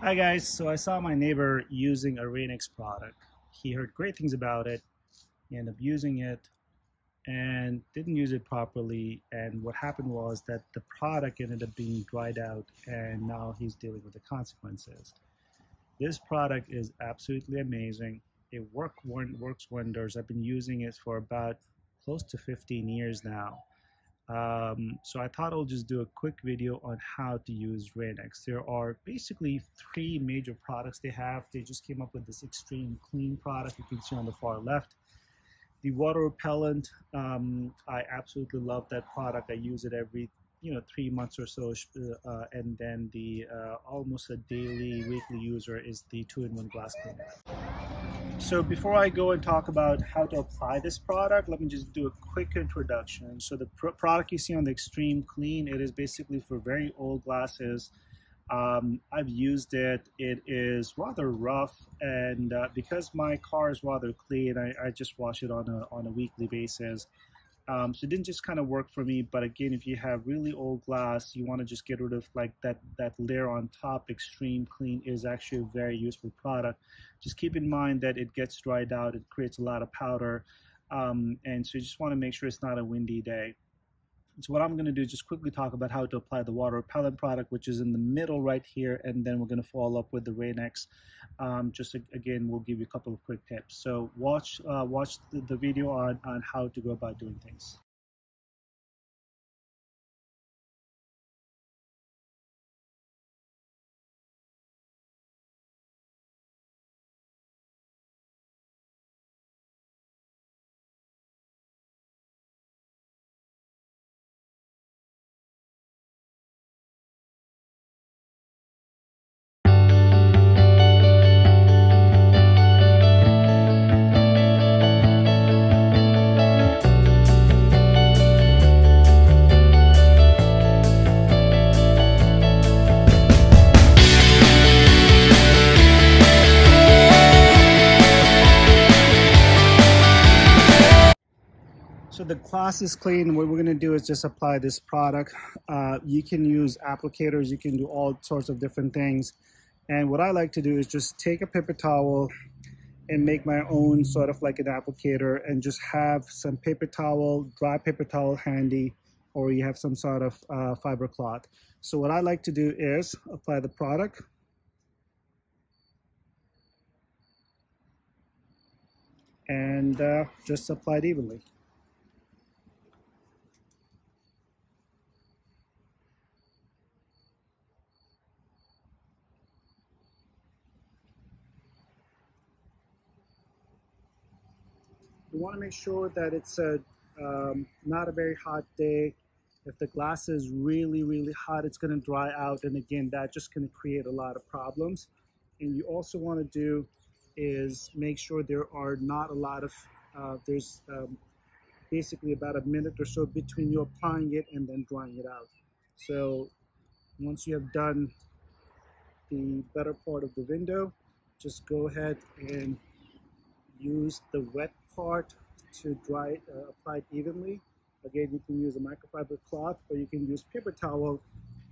Hi guys, so I saw my neighbor using a Rainx product. He heard great things about it. He ended up using it and didn't use it properly. And what happened was that the product ended up being dried out and now he's dealing with the consequences. This product is absolutely amazing. It works wonders. I've been using it for about close to 15 years now. So I thought I'll just do a quick video on how to use Rainx. There are basically three major products they have. They just came up with this extreme clean product you can see on the far left. The water repellent, I absolutely love that product. I use it every 3 months or so, and then the almost a daily, weekly user is the 2-in-1 glass cleaner. So before I go and talk about how to apply this product, let me just do a quick introduction. So the product you see on the Extreme Clean, it is basically for very old glasses. I've used it. It is rather rough, and because my car is rather clean, I just wash it on a weekly basis. So it didn't just kind of work for me, but again, if you have really old glass, you want to just get rid of like that layer on top. Extreme Clean is actually a very useful product. Just keep in mind that it gets dried out, it creates a lot of powder, and so you just want to make sure it's not a windy day. So what I'm going to do is just quickly talk about how to apply the water repellent product, which is in the middle right here, and then we're going to follow up with the Rainx. Again, we'll give you a couple of quick tips. So watch the video on how to go about doing things. So the glass is clean. What we're going to do is just apply this product. You can use applicators. You can do all sorts of different things. And what I like to do is just take a paper towel and make my own sort of like an applicator and just have some paper towel, dry paper towel handy, or you have some sort of fiber cloth. So what I like to do is apply the product. And just apply it evenly. You want to make sure that it's not a very hot day. If the glass is really hot, it's going to dry out, and again, that's just going to create a lot of problems. And you also want to do is make sure there are not a lot of there's basically about a minute or so between you applying it and then drying it out. So once you have done the better part of the window, just go ahead and use the wet part to dry apply it evenly. Again, you can use a microfiber cloth, or you can use paper towel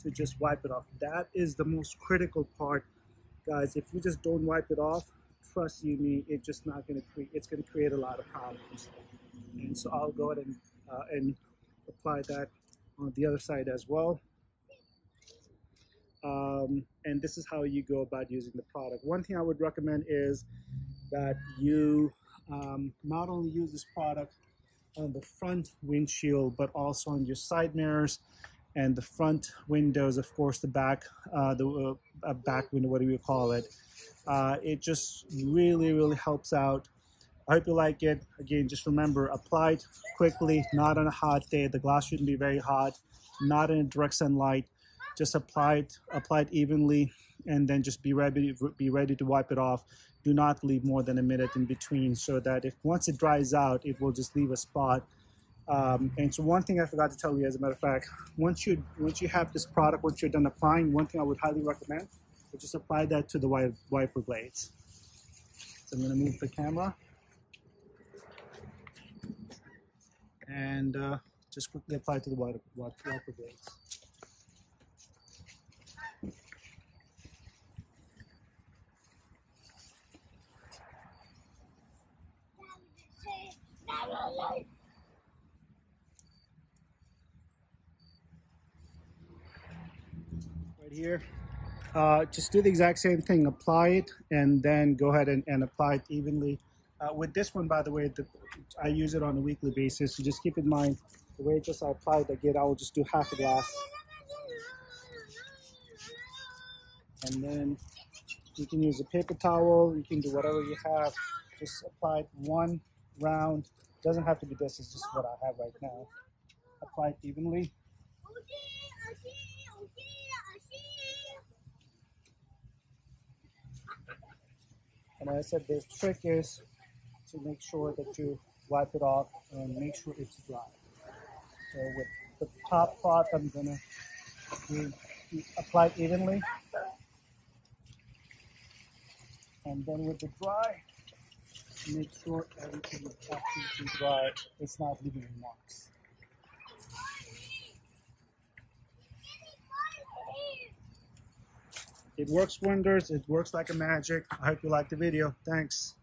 to just wipe it off. That is the most critical part, guys. If you just don't wipe it off, trust you me, it's just not going to create. It's going to create a lot of problems. And so I'll go ahead and apply that on the other side as well. And this is how you go about using the product. One thing I would recommend is that you not only use this product on the front windshield, but also on your side mirrors and the front windows, of course, the back back window, whatever you call it. It just really helps out. I hope you like it. Again, just remember, apply it quickly, not on a hot day. The glass shouldn't be very hot, not in direct sunlight. Just apply it evenly, and then just be ready to wipe it off. Do not leave more than a minute in between, so that if once it dries out, it will just leave a spot. And so one thing I forgot to tell you, as a matter of fact, once you have this product, once you're done applying, one thing I would highly recommend is just apply that to the wiper blades. So I'm going to move the camera and just quickly apply to the wiper blades. here. Just do the exact same thing. Apply it and then go ahead and apply it evenly. With this one, by the way, I use it on a weekly basis. So just keep in mind the way just I apply it again, I will just do half a glass. And then you can use a paper towel. You can do whatever you have. Just apply it one round. Doesn't have to be this. It's just what I have right now. Apply it evenly. And as I said, the trick is to make sure that you wipe it off and make sure it's dry. So with the top part, I'm gonna apply it evenly. And then with the dry, make sure everything is absolutely dry. It's not leaving marks. It works wonders. It works like a magic. I hope you liked the video. Thanks.